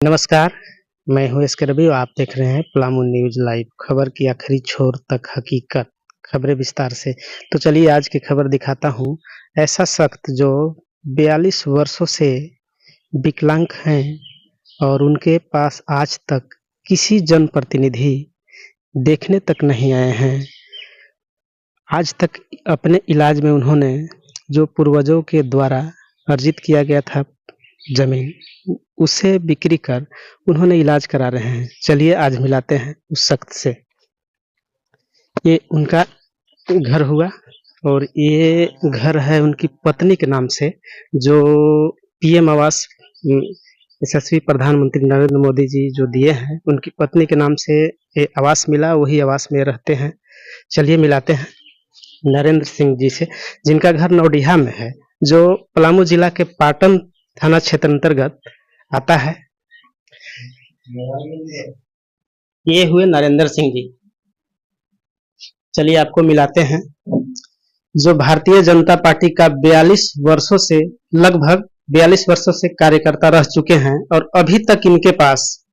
नमस्कार, मैं हूँ एसके रवि और आप देख रहे हैं पलामू न्यूज़ लाइव। खबर की आखिरी छोर तक हकीकत, खबरें विस्तार से। तो चलिए आज की खबर दिखाता हूँ। ऐसा शख्स जो 42 वर्षों से विकलांग हैं और उनके पास आज तक किसी जनप्रतिनिधि देखने तक नहीं आए हैं। आज तक अपने इलाज में उन्होंने जो पूर्वजों के द्वारा अर्जित किया गया था ज़मीन, उसे बिक्री कर उन्होंने इलाज करा रहे हैं। चलिए आज मिलाते हैं उस शख्स से। ये उनका घर हुआ और ये घर है उनकी पत्नी के नाम से, जो पीएम आवास यशस्वी प्रधानमंत्री नरेंद्र मोदी जी जो दिए हैं, उनकी पत्नी के नाम से ये आवास मिला, वही आवास में रहते हैं। चलिए मिलाते हैं नरेंद्र सिंह जी से, जिनका घर नौडिहा में है, जो पलामू जिला के पाटन थाना क्षेत्र अंतर्गत आता है। ये हुए नरेंद्र सिंह जी। चलिए आपको मिलाते हैं, जो भारतीय जनता पार्टी का 42 वर्षों से लगभग 42 वर्षों से कार्यकर्ता रह चुके हैं और अभी तक इनके पास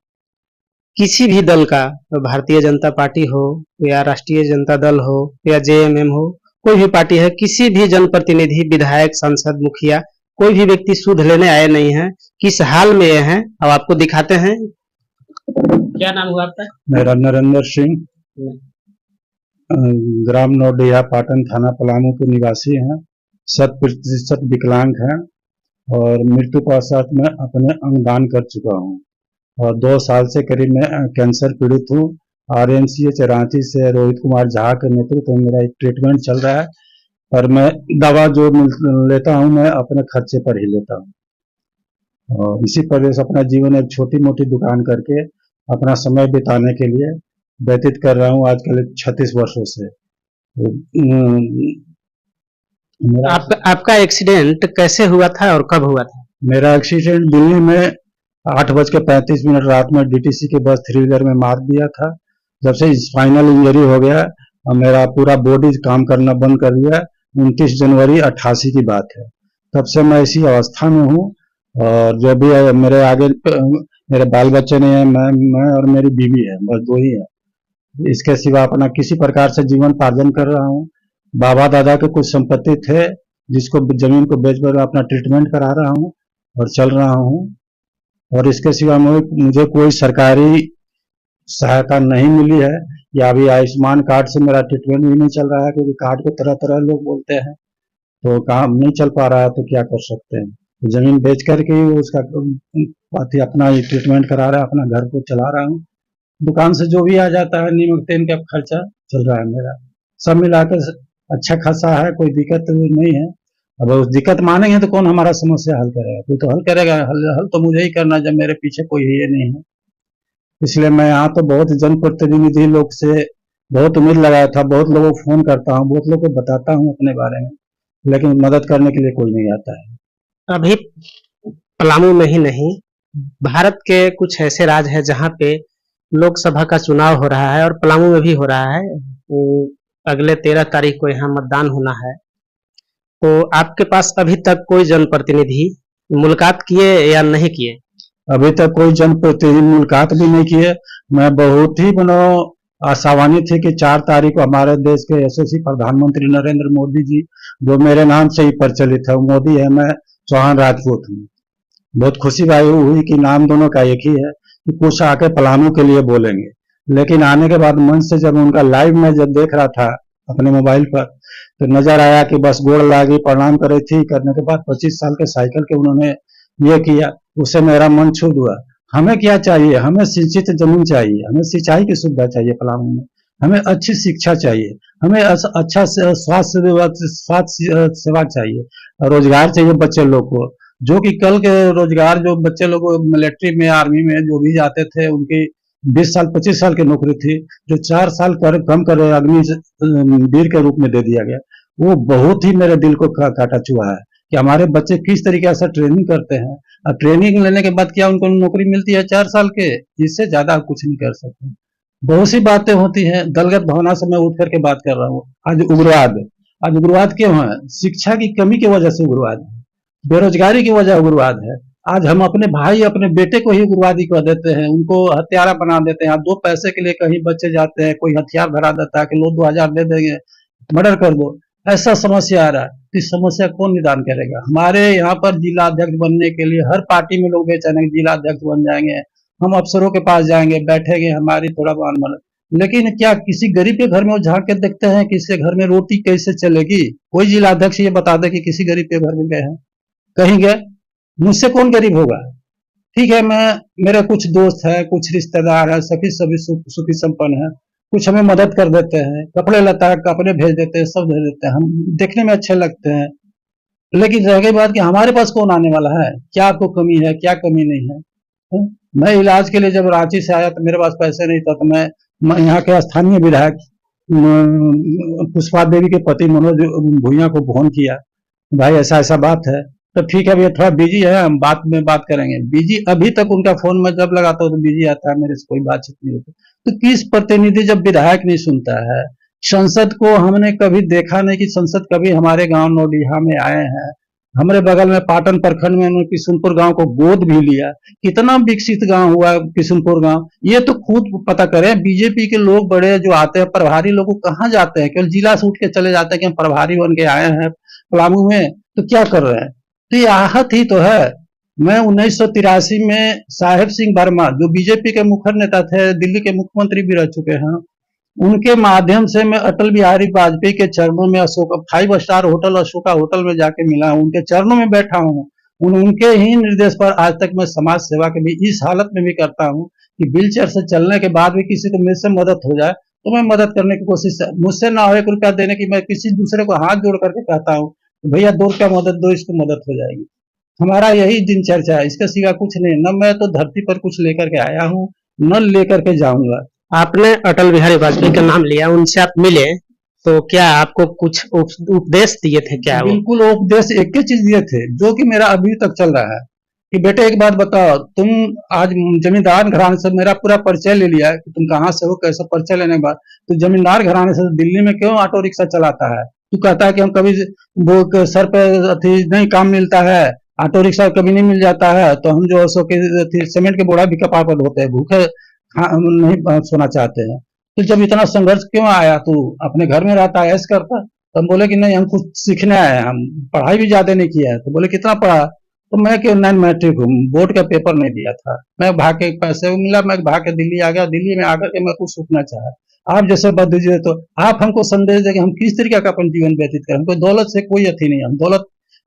किसी भी दल का, भारतीय जनता पार्टी हो या राष्ट्रीय जनता दल हो या जेएमएम हो, कोई भी पार्टी है, किसी भी जनप्रतिनिधि, विधायक, सांसद, मुखिया, कोई भी व्यक्ति सुध लेने आए नहीं है। किस हाल में ये हैं अब आपको दिखाते हैं। क्या नाम हुआ आपका? मेरा नरेंद्र सिंह, ग्राम नौडिया, पाटन थाना पलामू के निवासी हैं। 100% विकलांग हैं और मृत्यु पश्चात में अपने अंग दान कर चुका हूं और 2 साल से करीब मैं कैंसर पीड़ित हूं। आरएमसीएच रांची से रोहित कुमार झा के नेतृत्व में मेरा एक ट्रीटमेंट चल रहा है, पर मैं दवा जो लेता हूं मैं अपने खर्चे पर ही लेता हूं और इसी वजह से अपना जीवन एक छोटी मोटी दुकान करके अपना समय बिताने के लिए व्यतीत कर रहा हूं आजकल 36 वर्षों से। आपका एक्सीडेंट कैसे हुआ था और कब हुआ था? मेरा एक्सीडेंट दिल्ली में 8:35 रात में डीटीसी के बस 3 व्हीलर में मार दिया था। जब से स्पाइनल इंजरी हो गया और मेरा पूरा बॉडी काम करना बंद कर दिया। 29 जनवरी 88 की बात है। तब से मैं इसी अवस्था में हूँ और जो भी है मेरे आगे मेरे बाल बच्चे नहीं है, मैं और मेरी बीवी है, बस 2 ही है। इसके सिवा अपना किसी प्रकार से जीवन पार्जन कर रहा हूँ। बाबा दादा के कुछ संपत्ति थे जिसको जमीन को बेचकर अपना ट्रीटमेंट करा रहा हूँ और चल रहा हूँ और इसके सिवा मुझे कोई सरकारी सहायता नहीं मिली है या अभी आयुष्मान कार्ड से मेरा ट्रीटमेंट भी नहीं चल रहा है, क्योंकि कार्ड को तरह तरह लोग बोलते हैं, तो काम नहीं चल पा रहा है, तो क्या कर सकते हैं। तो जमीन बेच करके उसका अपना ट्रीटमेंट करा रहा है, अपना घर को चला रहा हूँ। दुकान से जो भी आ जाता है नीमक तेल का खर्चा चल रहा है मेरा। सब मिलाकर अच्छा खासा है, कोई दिक्कत नहीं है। अब उस दिक्कत मानेंगे तो कौन हमारा समस्या हल करेगा? कोई तो हल करेगा। हल तो मुझे ही करना जब मेरे पीछे कोई ये नहीं है। इसलिए मैं यहाँ तो बहुत जनप्रतिनिधि लोग से बहुत उम्मीद लगाया था, बहुत लोगों को फोन करता हूँ, बहुत लोगों को बताता हूँ अपने बारे में, लेकिन मदद करने के लिए कोई नहीं आता है। अभी पलामू में ही नहीं, भारत के कुछ ऐसे राज्य हैं जहाँ पे लोकसभा का चुनाव हो रहा है और पलामू में भी हो रहा है। अगले 13 तारीख को यहाँ मतदान होना है। तो आपके पास अभी तक कोई जनप्रतिनिधि मुलाकात किए या नहीं किए? अभी तक कोई जनप्रतिनिधि मुलाकात भी नहीं किए। मैं बहुत ही आशावानी थी कि 4 तारीख को हमारे देश के यशस्वी प्रधानमंत्री नरेंद्र मोदी जी, जो मेरे नाम से ही प्रचलित है, मोदी है, मैं चौहान राजपूत हूँ। बहुत खुशी हुई कि नाम दोनों का एक ही है, कि कुछ आके पलामू के लिए बोलेंगे। लेकिन आने के बाद मंच से जब उनका लाइव में जब देख रहा था अपने मोबाइल पर, तो नजर आया कि बस गोड़ लागी, प्रणाम करे थी, करने के बाद 25 साल के साइकिल के उन्होंने ये किया, उससे मेरा मन छू हुआ। हमें क्या चाहिए? हमें सिंचित जमीन चाहिए, हमें सिंचाई की सुविधा चाहिए पलामू में, हमें अच्छी शिक्षा चाहिए, हमें अच्छा स्वास्थ्य सेवा चाहिए, रोजगार चाहिए बच्चे लोग को, जो कि कल के रोजगार जो बच्चे लोग मिलिट्री में, आर्मी में जो भी जाते थे, उनकी 20 साल 25 साल की नौकरी थी, जो 4 साल कम कर अग्निवीर के रूप में दे दिया गया। वो बहुत ही मेरे दिल को काटा चुहा है कि हमारे बच्चे किस तरीके से ट्रेनिंग करते हैं और ट्रेनिंग लेने के बाद क्या उनको नौकरी मिलती है 4 साल के? इससे ज्यादा कुछ नहीं कर सकते। बहुत सी बातें होती हैं, दलगत भावना से मैं उठ करके बात कर रहा हूँ। आज उग्रवाद क्यों है? शिक्षा की कमी की वजह से उग्रवाद है, बेरोजगारी की वजह उग्रवाद है। आज हम अपने भाई अपने बेटे को ही उग्रवादी कर देते हैं, उनको हत्यारा बना देते हैं। 2 पैसे के लिए कहीं बच्चे जाते हैं, कोई हथियार धरा देता है कि लो 2000 दे देंगे, मर्डर कर दो। ऐसा समस्या आ रहा है, तो इस समस्या कौन निदान करेगा? हमारे यहाँ पर जिला अध्यक्ष बनने के लिए हर पार्टी में लोग बेचैन हैं, जिला अध्यक्ष बन जाएंगे, हम अफसरों के पास जाएंगे, बैठेंगे, हमारी थोड़ा मान मन। लेकिन क्या किसी गरीब के घर में वो झांक के देखते हैं कि इसके घर में रोटी कैसे चलेगी? कोई जिला अध्यक्ष ये बता दे कि किसी गरीब के घर में गए हैं? कहीं गए? मुझसे कौन गरीब होगा? ठीक है, मैं मेरे कुछ दोस्त हैं, कुछ रिश्तेदार हैं, सभी सभी सुखी संपन्न हैं, कुछ हमें मदद कर देते हैं, कपड़े लता कपड़े भेज देते हैं, सब भेज देते हैं, हम देखने में अच्छे लगते हैं। लेकिन रह गई बात कि हमारे पास कौन आने वाला है? क्या आपको कमी है, क्या कमी नहीं है? मैं इलाज के लिए जब रांची से आया तो मेरे पास पैसे नहीं था, तो मैं यहाँ के स्थानीय विधायक पुष्पा देवी के पति मनोज भूइया को फोन किया, भाई ऐसा ऐसा बात है। तो ठीक है भैया, थोड़ा बिजी है, हम बात में बात करेंगे। बिजी अभी तक उनका फोन में जब लगाता हूँ तो बिजी आता है, मेरे से कोई बातचीत नहीं होती। तो किस प्रतिनिधि जब विधायक नहीं सुनता है, संसद को हमने कभी देखा नहीं कि संसद कभी हमारे गांव नौडीहा में आए हैं। हमारे बगल में पाटन प्रखंड में उन्होंने किशुनपुर गांव को गोद भी लिया। कितना विकसित गांव हुआ किशुनपुर गांव, ये तो खुद पता करें। बीजेपी के लोग बड़े जो आते हैं, प्रभारी लोग कहाँ जाते हैं? केवल जिला से उठ के चले जाते हैं कि हम प्रभारी बन के आए हैं पलामू में, तो क्या कर रहे हैं? तो ये आहत ही तो है। मैं 1983 में साहेब सिंह वर्मा जो बीजेपी के मुखर नेता थे, दिल्ली के मुख्यमंत्री भी रह चुके हैं, उनके माध्यम से मैं अटल बिहारी वाजपेयी के चरणों में Ashok 5 star hotel Ashoka hotel में जाके मिला हूँ, उनके चरणों में बैठा हूँ। उनके ही निर्देश पर आज तक मैं समाज सेवा के भी इस हालत में भी करता हूँ कि व्हील चेयर से चलने के बाद भी किसी को मेरे से मदद हो जाए तो मैं मदद करने की कोशिश, मुझसे ना हो 1 रुपया देने की, मैं किसी दूसरे को हाथ जोड़ करके कहता हूँ भैया 2 रुपया मदद दो, इसको मदद हो जाएगी। हमारा यही दिनचर्या है, इसके सिवा कुछ नहीं। न मैं तो धरती पर कुछ लेकर के आया हूँ, न लेकर के जाऊंगा। आपने अटल बिहारी वाजपेयी का नाम लिया, उनसे आप मिले, तो क्या आपको कुछ उपदेश दिए थे क्या वो? बिल्कुल उपदेश एक ही चीज दिए थे जो कि मेरा अभी तक चल रहा है कि बेटे एक बात बताओ, तुम आज जमींदार घराने से मेरा पूरा परिचय ले लिया है कि तुम कहाँ से हो, कैसे, परिचय लेने के बाद तो जमींदार घराने से दिल्ली में क्यों ऑटो रिक्शा चलाता है? तू कहता है कि हम कभी वो सर पे नहीं काम मिलता है, ऑटो रिक्शा कभी नहीं मिल जाता है, तो हम जो सो के सीमेंट के बोरा भी कपार पर ढोते हैं, भूखे नहीं सोना चाहते हैं। तो जब इतना संघर्ष क्यों आया, तू अपने घर में रहता है, ऐसा करता? तो हम बोले कि नहीं, हम कुछ सीखने आए हैं, हम पढ़ाई भी ज्यादा नहीं किया है। तो बोले कितना पढ़ा? तो मैं कि 9 मैट्रिक हूँ, बोर्ड का पेपर नहीं दिया था। मैं भाग के पैसे मिला, मैं भाग के दिल्ली आ गया। दिल्ली में आकर के मैं कुछ सीखना चाहा। आप जैसे बद दीजिए तो आप हमको संदेश दें कि हम किस तरीके का अपन जीवन व्यतीत करें। हमको दौलत से कोई अथी नहीं है, हम दौलत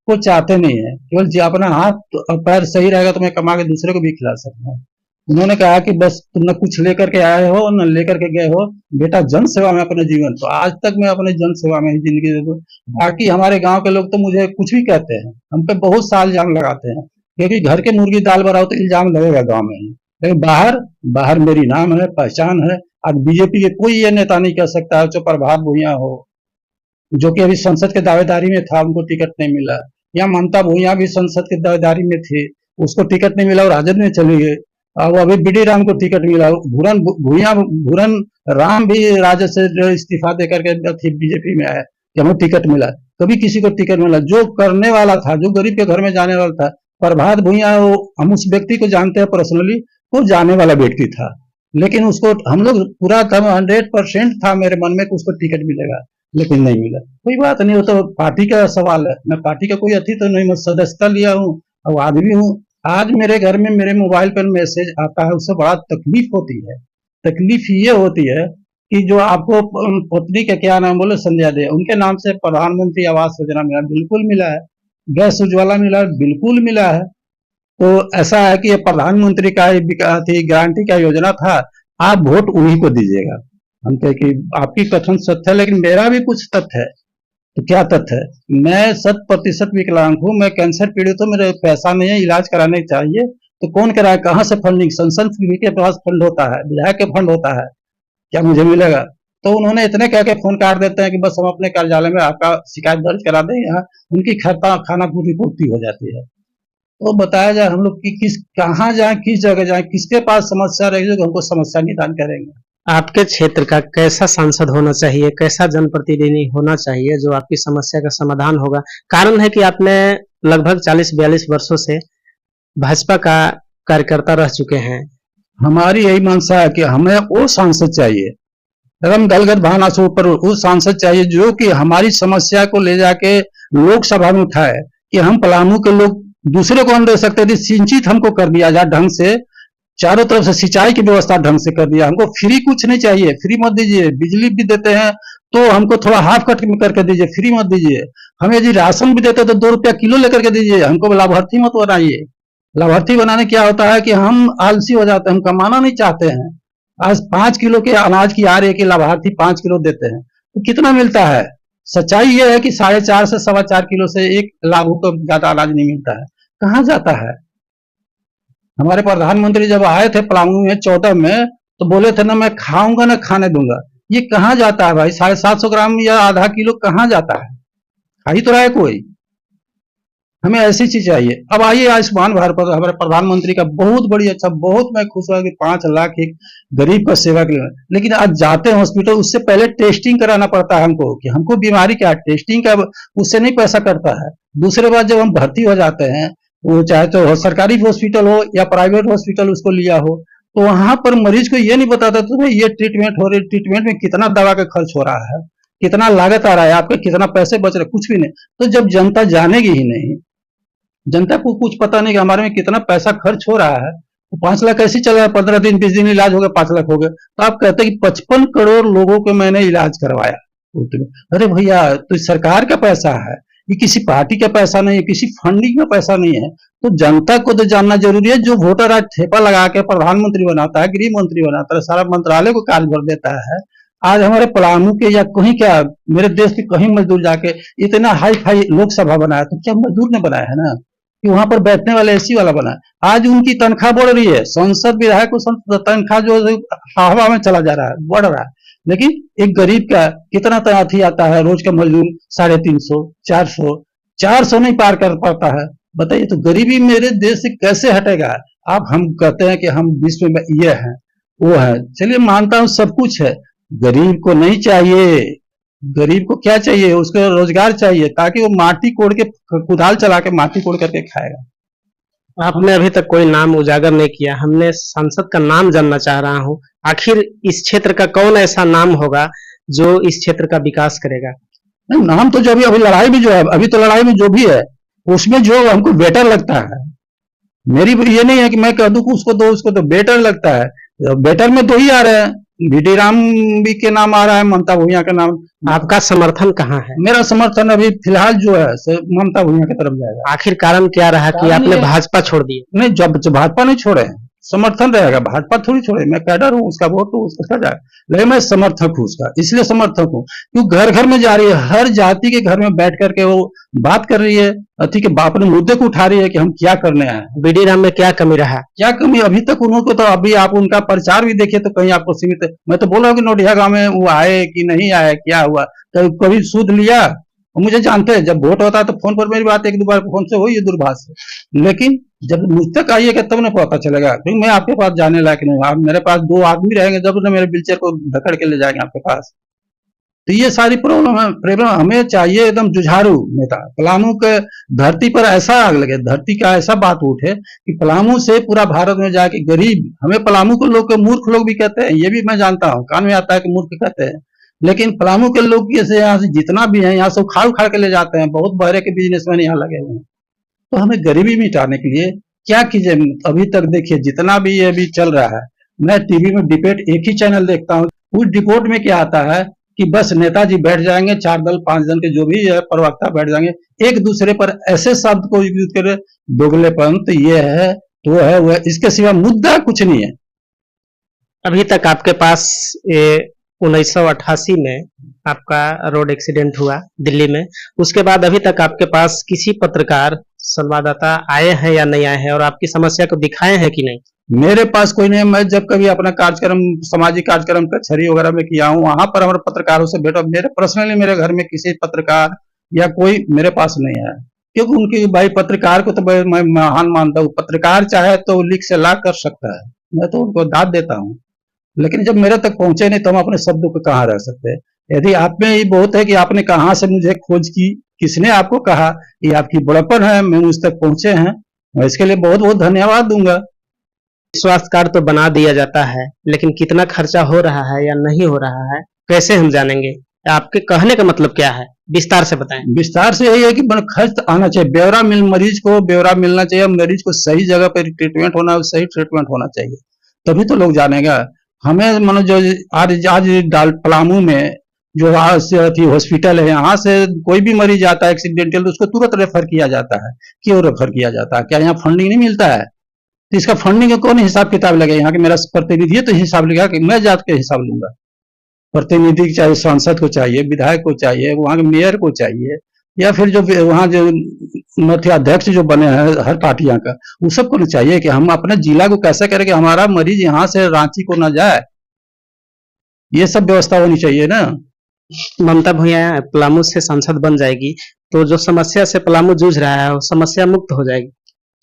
को चाहते नहीं है, केवल जी अपना हाथ और पैर सही रहेगा तो मैं कमा के दूसरे को भी खिला सकता हूँ। उन्होंने कहा कि बस तुम न कुछ लेकर के आए हो न लेकर के गए हो, बेटा जन सेवा में अपने जीवन। तो आज तक मैं अपने जन सेवा में ही जिंदगी दे दूं। बाकी हमारे गांव के लोग तो मुझे कुछ भी कहते हैं, हम पे बहुत सा इल्जाम लगाते हैं, क्योंकि घर के मुर्गी दाल बनाओ तो इल्जाम लगेगा गांव में ही। लेकिन बाहर बाहर मेरी नाम है, पहचान है। आज बीजेपी के कोई ये नेता नहीं कह सकता है, जो प्रभात भूइया हो, जो कि अभी संसद के दावेदारी में था, उनको टिकट नहीं मिला, या ममता भूइया भी संसद के दावेदारी में थे, उसको टिकट नहीं मिला और राजद में चले गए। अब अभी बीडी राम को टिकट मिला, भूरन भूइया भूरन राम भी राजद से इस्तीफा देकर के बीजेपी में आया कि हमें टिकट मिला। कभी किसी को टिकट मिला जो करने वाला था, जो गरीब के घर में जाने वाला था, प्रभात भूइया, हम उस व्यक्ति को जानते हैं पर्सनली, वो जाने वाला व्यक्ति था, लेकिन उसको हम लोग पूरा था 100% था मेरे मन में कि उसको टिकट मिलेगा, लेकिन नहीं मिला। कोई बात नहीं, वो तो पार्टी का सवाल है, मैं पार्टी का कोई अथी तो नहीं, मैं सदस्यता लिया हूँ और आदमी हूँ। आज मेरे घर में मेरे मोबाइल पर मैसेज आता है, उससे बड़ा तकलीफ होती है। तकलीफ ये होती है कि जो आपको पत्नी का क्या नाम बोले, संध्या दे, उनके नाम से प्रधानमंत्री आवास योजना मिला, बिल्कुल मिला है। गैस उज्ज्वला मिला, बिल्कुल मिला है। तो ऐसा है कि ये प्रधानमंत्री का गारंटी का योजना था, आप वोट उन्हीं को दीजिएगा। हम कहे कि आपकी कथन सत्य है, लेकिन मेरा भी कुछ तथ्य है। तो क्या तथ्य है? मैं 100% विकलांग हूँ, मैं कैंसर पीड़ित हूँ, मेरे पैसा नहीं है, इलाज कराने चाहिए, तो कौन कराए? कहाँ से फंडिंग? संसद के पास फंड होता है, विधायक के फंड होता है, क्या मुझे मिलेगा? तो उन्होंने इतने कह के फोन काट देते हैं कि बस हम अपने कार्यालय में आपका शिकायत दर्ज करा दें, यहाँ उनकी खाना पूरी पूर्ति हो जाती है। तो बताया जाए हम लोग की किस कहाँ जाए, किस जगह जाए, किसके पास समस्या रहेगी जो हमको समस्या निदान करेंगे। आपके क्षेत्र का कैसा सांसद होना चाहिए, कैसा जनप्रतिनिधि होना चाहिए जो आपकी समस्या का समाधान होगा? कारण है कि आपने लगभग 40-42 वर्षों से भाजपा का कार्यकर्ता रह चुके हैं। हमारी यही मंशा है कि हमें वो सांसद चाहिए, एकदम दलगत भावना से ऊपर वो सांसद चाहिए जो कि हमारी समस्या को ले जाके लोकसभा में उठाए, कि हम पलामू के लोग दूसरे को हम दे सकते थे, सिंचित हमको कर दिया जाए ढंग से, चारों तरफ से सिंचाई की व्यवस्था ढंग से कर दिया। हमको फ्री कुछ नहीं चाहिए, फ्री मत दीजिए। बिजली भी देते हैं तो हमको थोड़ा हाफ कट करके दीजिए, फ्री मत दीजिए। हमें यदि राशन भी देते तो 2 रुपया किलो लेकर के दीजिए, हमको लाभार्थी मत बनाइए। लाभार्थी बनाने क्या होता है कि हम आलसी हो जाते हैं, हम कमाना नहीं चाहते हैं। आज 5 किलो के अनाज की आ रही है कि लाभार्थी 5 किलो देते हैं, तो कितना मिलता है? सच्चाई यह है कि 4.5 से 4.25 किलो से एक लाभों को ज्यादा अनाज नहीं मिलता है। कहाँ जाता है? हमारे प्रधानमंत्री जब आए थे पलामू में 14 में, तो बोले थे ना मैं खाऊंगा ना खाने दूंगा। ये कहाँ जाता है भाई? 750 ग्राम या आधा किलो कहाँ जाता है? खा ही तो रहा है कोई। हमें ऐसी चीज चाहिए। अब आइए आयुष्मान भारत पर हमारे प्रधानमंत्री का बहुत बड़ी अच्छा, बहुत मैं खुश हुआ कि 5 लाख एक गरीब का सेवा के लिए। लेकिन आज जाते हैं हॉस्पिटल, उससे पहले टेस्टिंग कराना पड़ता है हमको कि हमको बीमारी क्या है, टेस्टिंग का उससे नहीं पैसा कटता है। दूसरे बात जब हम भर्ती हो जाते हैं, वो चाहे तो सरकारी हॉस्पिटल हो या प्राइवेट हॉस्पिटल उसको लिया हो, तो वहां पर मरीज को ये नहीं बताता तुम्हें ये ट्रीटमेंट हो रही, ट्रीटमेंट में कितना दवा का खर्च हो रहा है, कितना लागत आ रहा है, आपके कितना पैसे बच रहे, कुछ भी नहीं। तो जब जनता जानेगी ही नहीं, जनता को कुछ पता नहीं कि हमारे में कितना पैसा खर्च हो रहा है, तो 5 लाख कैसे चल रहा है? 15 दिन 20 दिन इलाज हो गया, 5 लाख हो गए। तो आप कहते हैं कि 55 करोड़ लोगों को मैंने इलाज करवाया। अरे भैया, तो सरकार का पैसा है, ये किसी पार्टी का पैसा नहीं है, किसी फंडिंग का पैसा नहीं है। तो जनता को तो जानना जरूरी है। जो वोटर आज ठेपा लगा के प्रधानमंत्री बनाता है, गृह मंत्री बनाता है, सारा मंत्रालय को कार्य भर देता है। आज हमारे पलामू के या कहीं क्या मेरे देश के कहीं मजदूर जाके इतना हाई फाई लोकसभा बनाया, तो क्या मजदूर ने बनाया है ना, कि वहां पर बैठने वाले एसी वाला बना है। आज उनकी तनख्वाह बढ़ रही है, संसद विधायक को तनख्वाह जो हवा में चला जा रहा है, बढ़ रहा है। लेकिन एक गरीब का कितना तनाथी आता है, रोज का मजदूर 350, 400 नहीं पार कर पाता है। बताइए, तो गरीबी मेरे देश से कैसे हटेगा? आप हम कहते हैं कि हम विश्व में ये है वो है, चलिए मानता हूं सब कुछ है। गरीब को नहीं चाहिए, गरीब को क्या चाहिए? उसको रोजगार चाहिए, ताकि वो माटी कोड़ के, कुदाल चला के माटी कोड़ करके खाएगा। आपने अभी तक कोई नाम उजागर नहीं किया, हमने सांसद का नाम जानना चाह रहा हूँ। आखिर इस क्षेत्र का कौन ऐसा नाम होगा जो इस क्षेत्र का विकास करेगा? नाम तो जो अभी लड़ाई में जो है, अभी तो लड़ाई में जो भी है उसमें जो हमको बेटर लगता है, मेरी ये नहीं है कि मैं कह दूं कि उसको दो, उसको तो बेटर लगता है। बेटर में 2 ही आ रहे हैं, बीडी राम भी के नाम आ रहा है, ममता भूया का नाम। आपका समर्थन कहाँ है? मेरा समर्थन अभी फिलहाल जो है ममता भूया की तरफ जाएगा। आखिर कारण क्या रहा कि आपने भाजपा छोड़ दी? नहीं, जब भाजपा नहीं छोड़े, समर्थन रहेगा। भाजपा थोड़ी छोड़े, मैं कैडर हूँ, उसका वोट हूँ, उसका जाए। लेकिन मैं समर्थक हूँ उसका, इसलिए समर्थक हूँ क्योंकि घर घर में जा रही है, हर जाति के घर में बैठ करके वो बात कर रही है, अति के बाप ने मुद्दे को उठा रही है कि हम क्या करने आए हैं। बीडी राम में क्या कमी रहा? क्या कमी अभी तक उनको, तो अभी आप उनका प्रचार भी देखिए तो कहीं आपको सीमित है। मैं तो बोल रहा हूँ कि नोटिया गांव में वो आए कि नहीं आए, क्या हुआ, तो कभी सूद लिया? मुझे जानते हैं, जब वोट होता है तो फोन पर मेरी बात 1-2 बार फोन से हुई है दूरभाष से, लेकिन जब मुझ तक आइएगा तब ना पता चलेगा, क्योंकि मैं आपके पास जाने लायक नहीं हूँ। आप मेरे पास 2 आदमी रहेंगे जब ना मेरे व्हीलचेयर को धकड़ के ले जाएंगे आपके पास। तो ये सारी प्रॉब्लम है। प्रॉब्लम हमें चाहिए एकदम जुझारू नेता। पलामू के धरती पर ऐसा आग लगे, धरती का ऐसा बात उठे कि पलामू से पूरा भारत में जाके गरीब, हमें पलामू के लोग को मूर्ख लोग भी कहते हैं, ये भी मैं जानता हूँ, कान में आता है कि मूर्ख कहते हैं, लेकिन पलामू के लोग जैसे यहाँ से जितना भी है यहाँ से उखाड़ उखाड़ के ले जाते हैं। बहुत बड़े के बिजनेसमैन यहाँ लगे हुए हैं। तो हमें गरीबी मिटाने के लिए क्या कीजिए? अभी तक देखिए जितना भी ये अभी चल रहा है, मैं टीवी में डिबेट एक ही चैनल देखता हूँ। उस डिबेट में क्या आता है कि बस नेताजी बैठ जाएंगे, 4 दल 5 जन के जो भी है प्रवक्ता बैठ जाएंगे, एक दूसरे पर ऐसे शब्द को यूज करे, दोगलेपन, तो ये है तो है वो है, इसके सिवा मुद्दा कुछ नहीं है। अभी तक आपके पास 1988 में आपका रोड एक्सीडेंट हुआ दिल्ली में, उसके बाद अभी तक आपके पास किसी पत्रकार संवाददाता आए हैं या नहीं आए हैं और आपकी समस्या को दिखाए हैं कि नहीं? मेरे पास कोई नहीं। मैं जब कभी अपना कार्यक्रम, सामाजिक कार्यक्रम कचहरी वगैरह में किया हूँ, वहां पर हमारे पत्रकारों से भेंटा, मेरे पर्सनली मेरे घर में किसी पत्रकार या कोई मेरे पास नहीं है, क्योंकि उनकी भाई पत्रकार को तो मैं महान मानता हूँ। पत्रकार चाहे तो लिख से ला कर सकता है, मैं तो उनको दाद देता हूँ, लेकिन जब मेरे तक पहुंचे नहीं तो हम अपने शब्दों को कहाँ रह सकते हैं। यदि आप में ये बहुत है कि आपने कहाँ से मुझे खोज की, किसने आपको कहा, ये आपकी बड़प्पन है, मैं मुझ तक पहुंचे हैं, मैं इसके लिए बहुत बहुत धन्यवाद दूंगा। स्वास्थ्य कार्ड तो बना दिया जाता है, लेकिन कितना खर्चा हो रहा है या नहीं हो रहा है, कैसे हम जानेंगे? आपके कहने का मतलब क्या है? विस्तार से बताएं। विस्तार से यही है कि खर्च आना चाहिए, मरीज को ब्यौरा मिलना चाहिए, मरीज को सही जगह पर ट्रीटमेंट होना, सही ट्रीटमेंट होना चाहिए, तभी तो लोग जानेगा। हमें मानो जो आज आज पलामू में जो हॉस्पिटल है, यहाँ से कोई भी मरीज आता है एक्सीडेंटल तो उसको तुरंत रेफर किया जाता है। क्यों रेफर किया जाता है? क्या यहाँ फंडिंग नहीं मिलता है? तो इसका फंडिंग का कौन हिसाब किताब लगे? यहाँ के मेरा प्रतिनिधि है तो हिसाब लगा कि मैं जात के हिसाब लूंगा। प्रतिनिधि चाहिए, सांसद को चाहिए, विधायक को चाहिए, वहां के मेयर को चाहिए, या फिर जो वहां जो मुख्य अध्यक्ष जो बने हैं हर पार्टियां का, वो सबको चाहिए कि हम अपने जिला को कैसे करें कि हमारा मरीज यहाँ से रांची को ना जाए। ये सब व्यवस्था होनी चाहिए ना। ममता भूया पलामू से सांसद बन जाएगी तो जो समस्या से पलामू जूझ रहा है वो समस्या मुक्त हो जाएगी।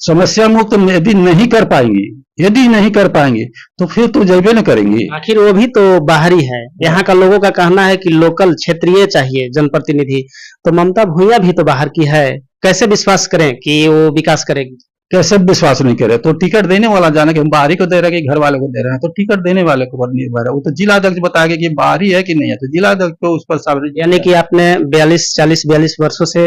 समस्या मुक्त यदि नहीं कर पाएंगे तो फिर तो जैबे न करेंगे। आखिर वो भी तो बाहरी है। यहाँ का लोगों का कहना है कि लोकल क्षेत्रीय चाहिए जनप्रतिनिधि, तो ममता भूया भी तो बाहर की है, कैसे विश्वास करें कि वो विकास करेगी? कैसे विश्वास नहीं करे? तो टिकट देने वाला जाने कि हम बाहरी को दे रहे हैं कि घर वाले को दे रहे हैं, तो टिकट देने वाले को पर निर्भर है। वो तो जिला अध्यक्ष बताएगा कि बाहरी है कि नहीं है, तो जिला अध्यक्ष को उस पर साबित। यानी कि आपने 42 वर्षों से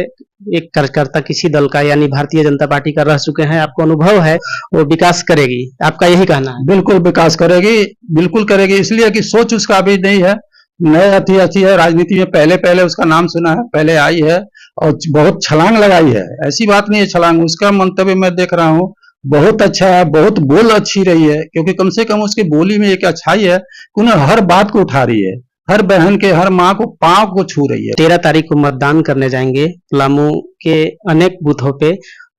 एक कार्यकर्ता किसी दल का यानी भारतीय जनता पार्टी का रह चुके हैं, आपको अनुभव है वो विकास करेगी, आपका यही कहना है? बिल्कुल विकास करेगी, बिल्कुल करेगी, इसलिए कि सोच उसका अभी नहीं है, नए अच्छी है राजनीति में, पहले उसका नाम सुना है, पहले आई है और बहुत छलांग लगाई है। ऐसी बात नहीं है छलांग, उसका मंतव्य मैं देख रहा हूँ बहुत अच्छा है, बहुत बोल अच्छी रही है, क्योंकि कम से कम उसकी बोली में एक अच्छाई है कि उन्हें हर बात को उठा रही है, हर बहन के, हर माँ को पांव को छू रही है। 13 तारीख को मतदान करने जाएंगे पलामू के अनेक बूथों पे,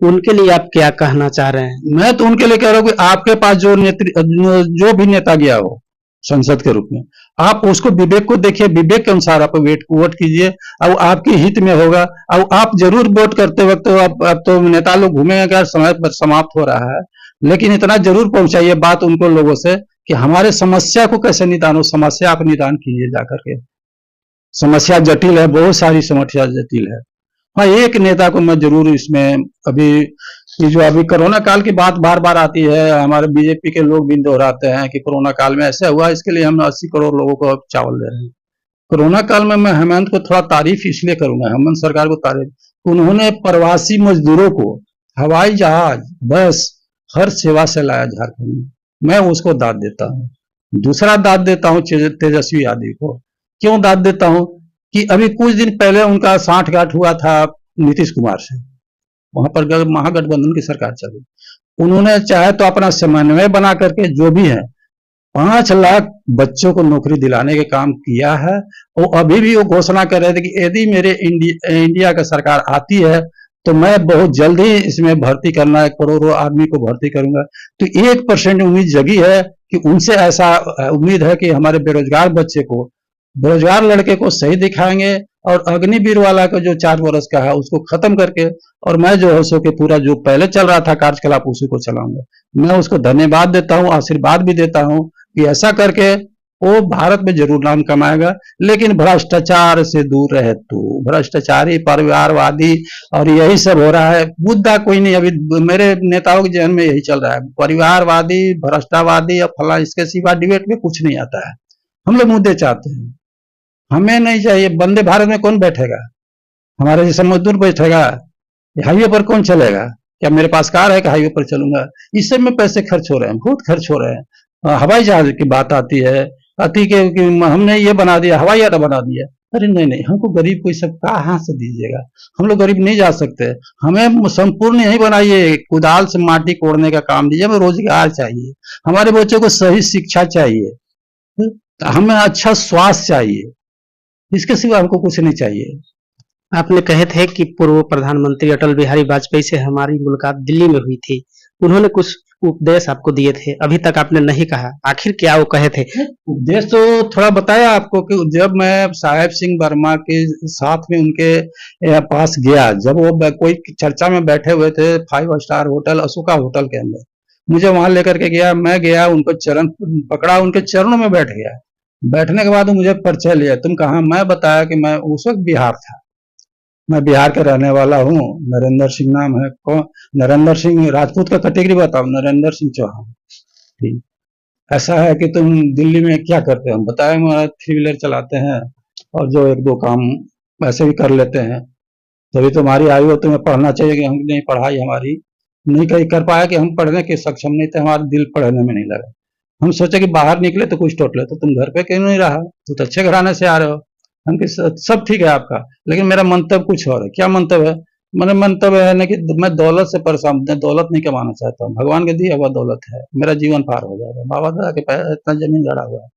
उनके लिए आप क्या कहना चाह रहे हैं? मैं तो उनके लिए कह रहा हूँ कि आपके पास जो भी नेता गया हो संसद के रूप में, आप उसको विवेक को देखिए, विवेक के अनुसार आप वोट कीजिए, और आपके हित में होगा। और आप जरूर वोट करते वक्त अब तो नेता लोग घूमेंगे, समय पर समाप्त हो रहा है, लेकिन इतना जरूर पहुंचाइए बात उनको लोगों से कि हमारे समस्या को कैसे निदान हो। समस्या आप निदान कीजिए जाकर के। समस्या जटिल है, बहुत सारी समस्या जटिल है। हाँ, एक नेता को मैं जरूर इसमें अभी कोरोना काल की बात बार बार आती है, हमारे बीजेपी के लोग भी दोहराते हैं कि कोरोना काल में ऐसा हुआ, इसके लिए हम 80 करोड़ लोगों को अब चावल दे रहे हैं। कोरोना काल में मैं हेमंत को थोड़ा तारीफ इसलिए करूंगा, हेमंत सरकार को तारीफ, उन्होंने प्रवासी मजदूरों को हवाई जहाज, बस, हर सेवा से लाया झारखंड में। मैं उसको दाद देता हूँ। दूसरा दाद देता हूँ तेजस्वी यादव को। क्यों दाद देता हूँ कि अभी कुछ दिन पहले उनका सांठगांठ हुआ था नीतीश कुमार से, वहां पर महागठबंधन की सरकार चली, उन्होंने चाहे तो अपना समन्वय बना करके जो भी है 5 लाख बच्चों को नौकरी दिलाने के काम किया है। और अभी भी वो घोषणा कर रहे थे कि यदि मेरे इंडिया का सरकार आती है तो मैं बहुत जल्द ही इसमें भर्ती करना है, करोड़ों आदमी को भर्ती करूंगा। तो 1% उम्मीद जगी है कि उनसे ऐसा उम्मीद है कि हमारे बेरोजगार लड़के को सही दिखाएंगे, और अग्निवीर वाला का जो 4 वर्ष का है उसको खत्म करके, और मैं जो है सो के पूरा जो पहले चल रहा था कार्यकलाप उसी को चलाऊंगा। मैं उसको धन्यवाद देता हूँ, आशीर्वाद भी देता हूँ कि ऐसा करके वो भारत में जरूर नाम कमाएगा, लेकिन भ्रष्टाचार से दूर रहे। तो भ्रष्टाचारी, परिवारवादी और यही सब हो रहा है। मुद्दा कोई नहीं, अभी मेरे नेताओं के जहन में यही चल रहा है, परिवारवादी, भ्रष्टावादी और फला, इसके सिवा डिबेट में कुछ नहीं आता है। हम लोग मुद्दे चाहते हैं, हमें नहीं चाहिए। वंदे भारत में कौन बैठेगा? हमारे जैसा मजदूर बैठेगा? हाईवे पर कौन चलेगा? क्या मेरे पास कार है कि हाईवे पर चलूंगा? इस सब में पैसे खर्च हो रहे हैं, बहुत खर्च हो रहे हैं। हवाई जहाज की बात आती है, कि हमने ये बना दिया, हवाई अड्डा बना दिया। अरे नहीं, हमको गरीब को सब कहाँ से दीजिएगा? हम लोग गरीब नहीं जा सकते। हमें संपूर्ण यही बनाइए, कुदाल से माटी कोड़ने का काम दीजिए। हमें रोजगार चाहिए, हमारे बच्चों को सही शिक्षा चाहिए, हमें अच्छा स्वास्थ्य चाहिए, इसके सिवा हमको कुछ नहीं चाहिए। आपने कहे थे कि पूर्व प्रधानमंत्री अटल बिहारी वाजपेयी से हमारी मुलाकात दिल्ली में हुई थी, उन्होंने कुछ उपदेश आपको दिए थे, अभी तक आपने नहीं कहा, आखिर क्या वो कहे थे? उपदेश तो थोड़ा बताया आपको कि जब मैं साहेब सिंह वर्मा के साथ में उनके पास गया, जब वो कोई चर्चा में बैठे हुए थे 5 स्टार होटल अशोका होटल के अंदर, मुझे वहां लेकर के गया, मैं गया, उनको चरण पकड़ा, उनके चरणों में बैठ गया। बैठने के बाद मुझे परिचय लिया, तुम कहाँ? मैं बताया कि मैं उस वक्त बिहार था, मैं बिहार का रहने वाला हूँ। नरेंद्र सिंह नाम है। कौन? नरेंद्र सिंह राजपूत का कैटेगरी बताओ। नरेंद्र सिंह चौहान। ठीक। ऐसा है कि तुम दिल्ली में क्या करते हो? हम बताए, हमारा थ्री व्हीलर चलाते हैं और जो एक दो काम ऐसे भी कर लेते हैं। तभी तुम्हारी आयु हो, तुम्हें पढ़ना चाहिए कि हम नहीं, पढ़ाई हमारी नहीं कहीं कर पाया कि हम पढ़ने के सक्षम नहीं थे, हमारा दिल पढ़ने में नहीं लगा। हम सोचे कि बाहर निकले तो कुछ टोट ले, तो तुम घर पे क्यों नहीं रहा? तुम तो अच्छे घराने से आ रहे हो। हम कि सब ठीक है आपका, लेकिन मेरा मंतव्य कुछ और है। क्या मंतव्य है? मेरा मंतव्य है ना कि मैं दौलत से परेशान, मैं दौलत नहीं कमाना चाहता हूँ। भगवान के दिया हुआ दौलत है, मेरा जीवन पार हो जाएगा। बाबा दादा के पैर इतना जमीन गड़ा हुआ है।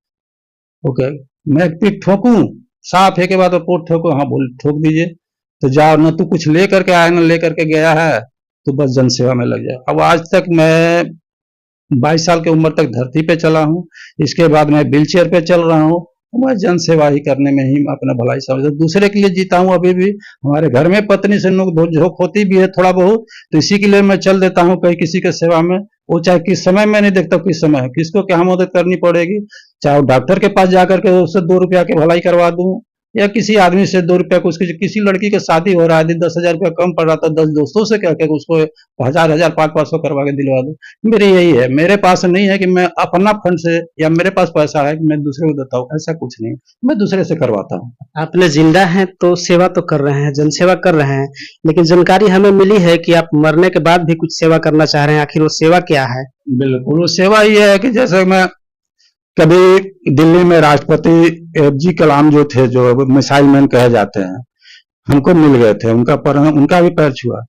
ओके, मैं पीठ ठोकूं? साफ है के बाद पोट ठोको? हाँ बोल, ठोक दीजिए। तो जाओ ना, तू कुछ ले करके आया, ना ले करके गया है, तो बस जनसेवा में लग जाए। अब आज तक मैं 22 साल की उम्र तक धरती पे चला हूँ। इसके बाद मैं व्हील चेयर पे चल रहा हूँ। मैं जन सेवा ही करने में ही अपना भलाई समझता हूँ, दूसरे के लिए जीता हूँ। अभी भी हमारे घर में पत्नी से नोक झोंक होती भी है थोड़ा बहुत, तो इसी के लिए मैं चल देता हूँ कहीं किसी के सेवा में। वो चाहे किस समय, मैं नहीं देखता किस समय किसको क्या मदद करनी पड़ेगी। चाहे वो डॉक्टर के पास जाकर के उससे 2 रुपया की भलाई करवा दूं, या किसी आदमी से 2 रुपया को, उसकी किसी लड़की के शादी हो रहा है, 10,000 रुपया कम पड़ रहा था, 10 दोस्तों से कह के उसको 1,000 500 करवा के दिलवा दूं। मेरी यही है। मेरे पास नहीं है कि मैं अपना फंड से, या मेरे पास पैसा है कि मैं दूसरे को देता हूँ, ऐसा कुछ नहीं। मैं दूसरे से करवाता हूँ। आपने जिंदा हैं तो सेवा तो कर रहे हैं, जनसेवा कर रहे हैं, लेकिन जानकारी हमें मिली है कि आप मरने के बाद भी कुछ सेवा करना चाह रहे हैं। आखिर वो सेवा क्या है? बिल्कुल, वो सेवा ये है कि जैसे मैं कभी दिल्ली में राष्ट्रपति एपीजे कलाम जो थे, जो मिसाइल मैन कहे जाते हैं, हमको मिल गए थे। उनका भी पैर छुआ।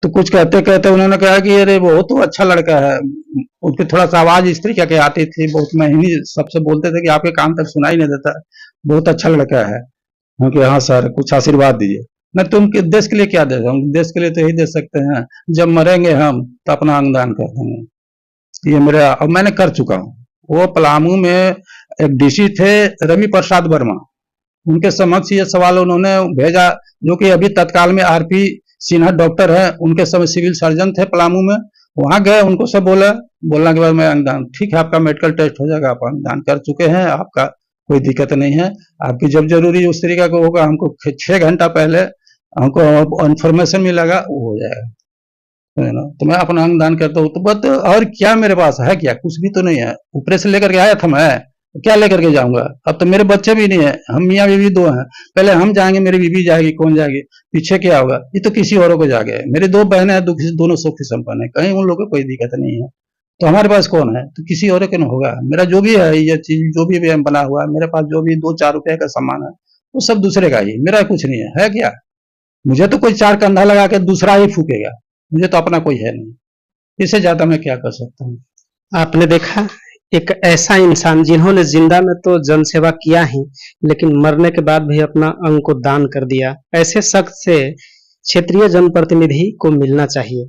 तो कुछ कहते कहते उन्होंने कहा कि अरे वो तो अच्छा लड़का है। उनकी थोड़ा सा आवाज इस तरीके की आती थी, बहुत महीनी, सबसे बोलते थे कि आपके कान तक सुनाई नहीं देता, बहुत अच्छा लड़का है। हम कि हाँ सर, कुछ आशीर्वाद दीजिए। न, तुम देश के लिए क्या दे? हम देश के लिए तो यही दे सकते हैं, जब मरेंगे हम तो अपना अंगदान कर देंगे। ये मेरा, अब मैंने कर चुका हूँ। वो पलामू में एक डीसी थे, रवि प्रसाद वर्मा, उनके समक्ष ये सवाल उन्होंने भेजा, जो कि अभी तत्काल में आरपी सिन्हा डॉक्टर है, उनके समय सिविल सर्जन थे पलामू में। वहां गए, उनको सब बोला, बोलने के बाद मैं अंगदान, ठीक है आपका मेडिकल टेस्ट हो जाएगा, आप अंगदान कर चुके हैं, आपका कोई दिक्कत नहीं है। आपकी जब जरूरी उस तरीका का होगा, हमको 6 घंटा पहले हमको इन्फॉर्मेशन मिलेगा, वो हो जाएगा। है ना? तो मैं अपना अंगदान करता हूँ। तो बस और क्या मेरे पास है? क्या कुछ भी तो नहीं है। ऊपर से लेकर के आया था मैं, क्या लेकर के जाऊंगा? अब तो मेरे बच्चे भी नहीं है, हम मियाँ बीवी दो हैं। पहले हम जाएंगे, मेरी बीवी जाएगी, कौन जाएगी? पीछे क्या होगा? ये तो किसी औरों को जागे। मेरी 2 बहनें हैं, दोनों सुखी संपन्न है, कहीं उन लोगों को कोई दिक्कत नहीं है। तो हमारे पास कौन है? तो किसी और के न होगा। मेरा जो भी है, ये चीज जो भी बना हुआ है, मेरे पास जो भी 2-4 रुपए का सामान है, वो सब दूसरे का ही, मेरा कुछ नहीं है क्या? मुझे तो कोई 4 कंधा लगा के दूसरा ही फूकेगा, मुझे तो अपना कोई है नहीं। इससे ज्यादा मैं क्या कर सकता हूँ? आपने देखा, एक ऐसा इंसान जिन्होंने जिंदा में तो जनसेवा किया ही, लेकिन मरने के बाद भी अपना अंग को दान कर दिया। ऐसे शख्स से क्षेत्रीय जनप्रतिनिधि को मिलना चाहिए।